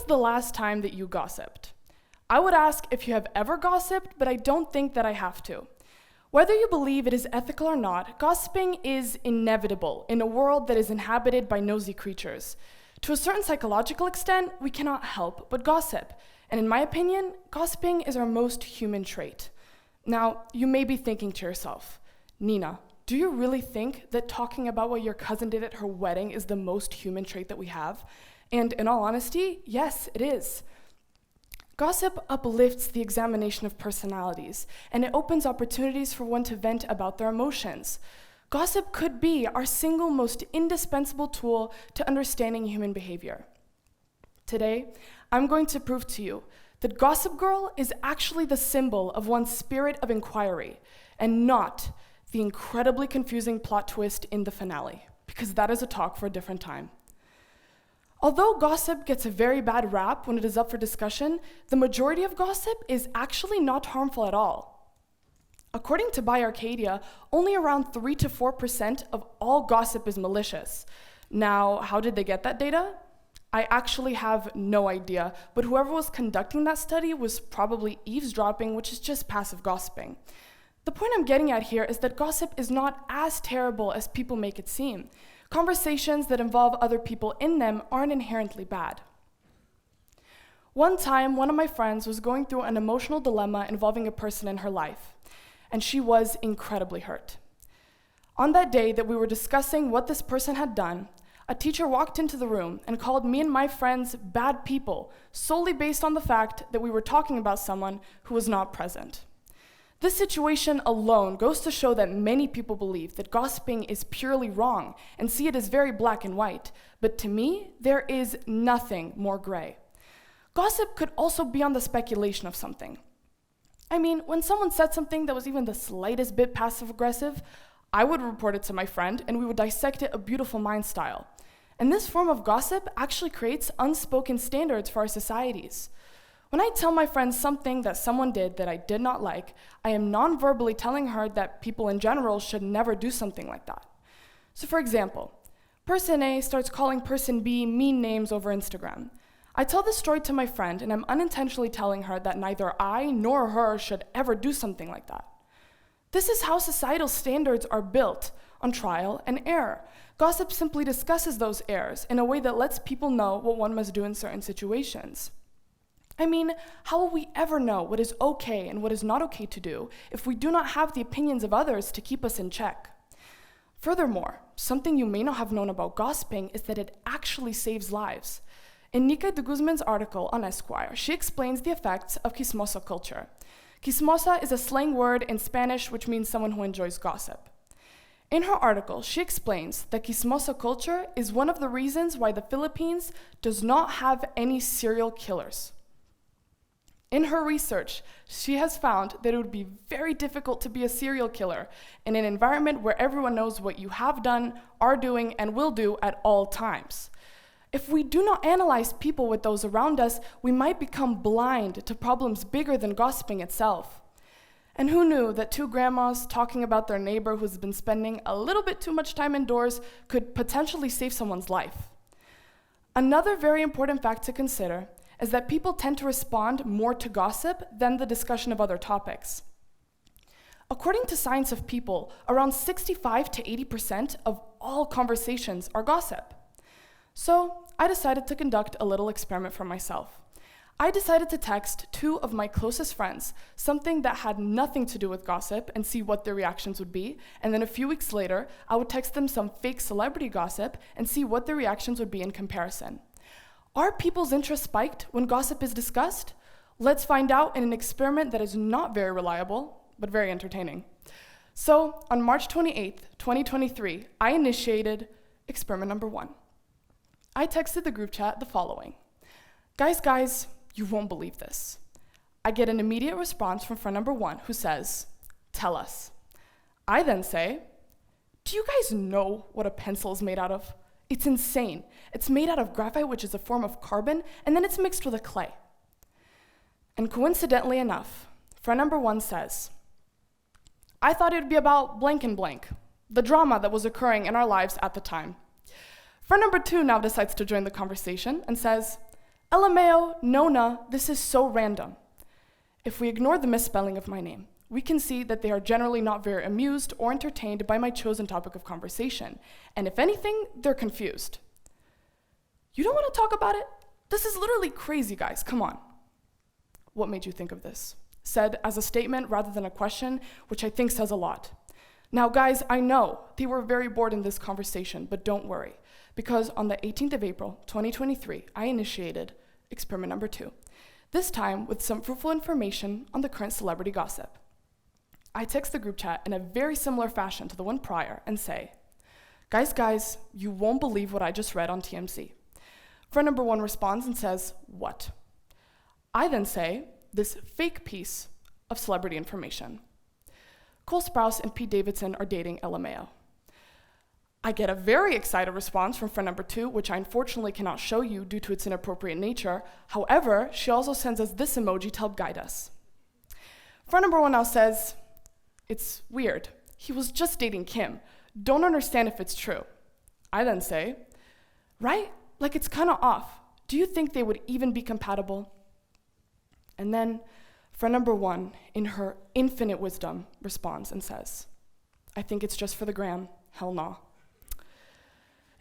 the last time that you gossiped? I would ask if you have ever gossiped, but I don't think that I have to. Whether you believe it is ethical or not, gossiping is inevitable in a world that is inhabited by nosy creatures. To a certain psychological extent, we cannot help but gossip. And in my opinion, gossiping is our most human trait. Now, you may be thinking to yourself, Nina, do you really think that talking about what your cousin did at her wedding is the most human trait that we have? And in all honesty, yes, it is. Gossip uplifts the examination of personalities, and it opens opportunities for one to vent about their emotions. Gossip could be our single most indispensable tool to understanding human behavior. Today, I'm going to prove to you that Gossip Girl is actually the symbol of one's spirit of inquiry, and not the incredibly confusing plot twist in the finale, because that is a talk for a different time. Although gossip gets a very bad rap when it is up for discussion, the majority of gossip is actually not harmful at all. According to BioArcadia, only around 3 to 4% of all gossip is malicious. Now, how did they get that data? I actually have no idea, but whoever was conducting that study was probably eavesdropping, which is just passive gossiping. The point I'm getting at here is that gossip is not as terrible as people make it seem. Conversations that involve other people in them aren't inherently bad. One time, one of my friends was going through an emotional dilemma involving a person in her life, and she was incredibly hurt. On that day that we were discussing what this person had done, a teacher walked into the room and called me and my friends bad people, solely based on the fact that we were talking about someone who was not present. This situation alone goes to show that many people believe that gossiping is purely wrong and see it as very black and white, but to me, there is nothing more gray. Gossip could also be on the speculation of something. I mean, when someone said something that was even the slightest bit passive-aggressive, I would report it to my friend and we would dissect it a beautiful mind style. And this form of gossip actually creates unspoken standards for our societies. When I tell my friend something that someone did that I did not like, I am non-verbally telling her that people in general should never do something like that. So for example, person A starts calling person B mean names over Instagram. I tell this story to my friend and I'm unintentionally telling her that neither I nor her should ever do something like that. This is how societal standards are built, on trial and error. Gossip simply discusses those errors in a way that lets people know what one must do in certain situations. I mean, how will we ever know what is okay and what is not okay to do if we do not have the opinions of others to keep us in check? Furthermore, something you may not have known about gossiping is that it actually saves lives. In Nika de Guzman's article on Esquire, she explains the effects of chismosa culture. Chismosa is a slang word in Spanish which means someone who enjoys gossip. In her article, she explains that chismosa culture is one of the reasons why the Philippines does not have any serial killers. In her research, she has found that it would be very difficult to be a serial killer in an environment where everyone knows what you have done, are doing, and will do at all times. If we do not analyze people with those around us, we might become blind to problems bigger than gossiping itself. And who knew that two grandmas talking about their neighbor who's been spending a little bit too much time indoors could potentially save someone's life? Another very important fact to consider is that people tend to respond more to gossip than the discussion of other topics. According to Science of People, around 65 to 80% of all conversations are gossip. So I decided to conduct a little experiment for myself. I decided to text two of my closest friends something that had nothing to do with gossip and see what their reactions would be, and then a few weeks later, I would text them some fake celebrity gossip and see what their reactions would be in comparison. Are people's interest spiked when gossip is discussed? Let's find out in an experiment that is not very reliable, but very entertaining. So, on March 28th, 2023, I initiated experiment number 1. I texted the group chat the following. Guys, you won't believe this. I get an immediate response from friend number 1 who says, tell us. I then say, do you guys know what a pencil is made out of? It's insane. It's made out of graphite, which is a form of carbon, and then it's mixed with a clay. And coincidentally enough, friend number 1 says, I thought it would be about blank and blank, the drama that was occurring in our lives at the time. Friend number 2 now decides to join the conversation and says, LMAO, Nona, this is so random. If we ignore the misspelling of my name, we can see that they are generally not very amused or entertained by my chosen topic of conversation. And if anything, they're confused. You don't want to talk about it? This is literally crazy, guys, come on. What made you think of this? Said as a statement rather than a question, which I think says a lot. Now, guys, I know they were very bored in this conversation, but don't worry, because on the 18th of April, 2023, I initiated experiment number 2, this time with some fruitful information on the current celebrity gossip. I text the group chat in a very similar fashion to the one prior and say, guys, you won't believe what I just read on TMZ. Friend number 1 responds and says, what? I then say, this fake piece of celebrity information. Cole Sprouse and Pete Davidson are dating LMAO. I get a very excited response from friend number 2, which I unfortunately cannot show you due to its inappropriate nature. However, she also sends us this emoji to help guide us. Friend number 1 now says, it's weird. He was just dating Kim. Don't understand if it's true. I then say, right? Like it's kind of off. Do you think they would even be compatible? And then friend number 1, in her infinite wisdom, responds and says, I think it's just for the gram. Hell no.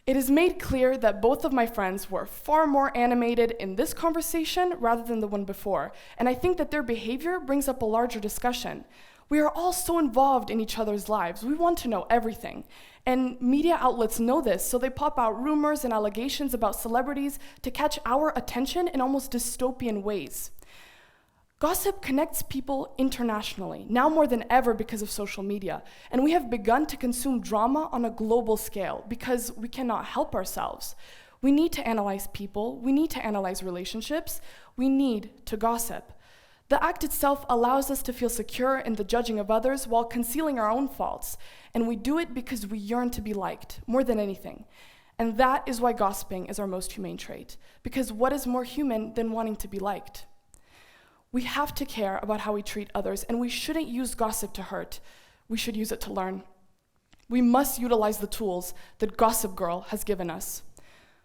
It is made clear that both of my friends were far more animated in this conversation rather than the one before, and I think that their behavior brings up a larger discussion. We are all so involved in each other's lives. We want to know everything. And media outlets know this, so they pop out rumors and allegations about celebrities to catch our attention in almost dystopian ways. Gossip connects people internationally, now more than ever because of social media, and we have begun to consume drama on a global scale because we cannot help ourselves. We need to analyze people, we need to analyze relationships, we need to gossip. The act itself allows us to feel secure in the judging of others while concealing our own faults, and we do it because we yearn to be liked, more than anything. And that is why gossiping is our most humane trait, because what is more human than wanting to be liked? We have to care about how we treat others, and we shouldn't use gossip to hurt. We should use it to learn. We must utilize the tools that Gossip Girl has given us.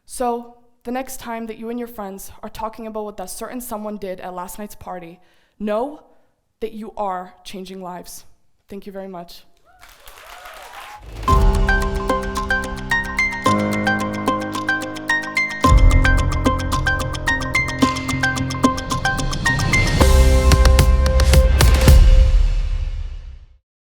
So, the next time that you and your friends are talking about what that certain someone did at last night's party, know that you are changing lives. Thank you very much.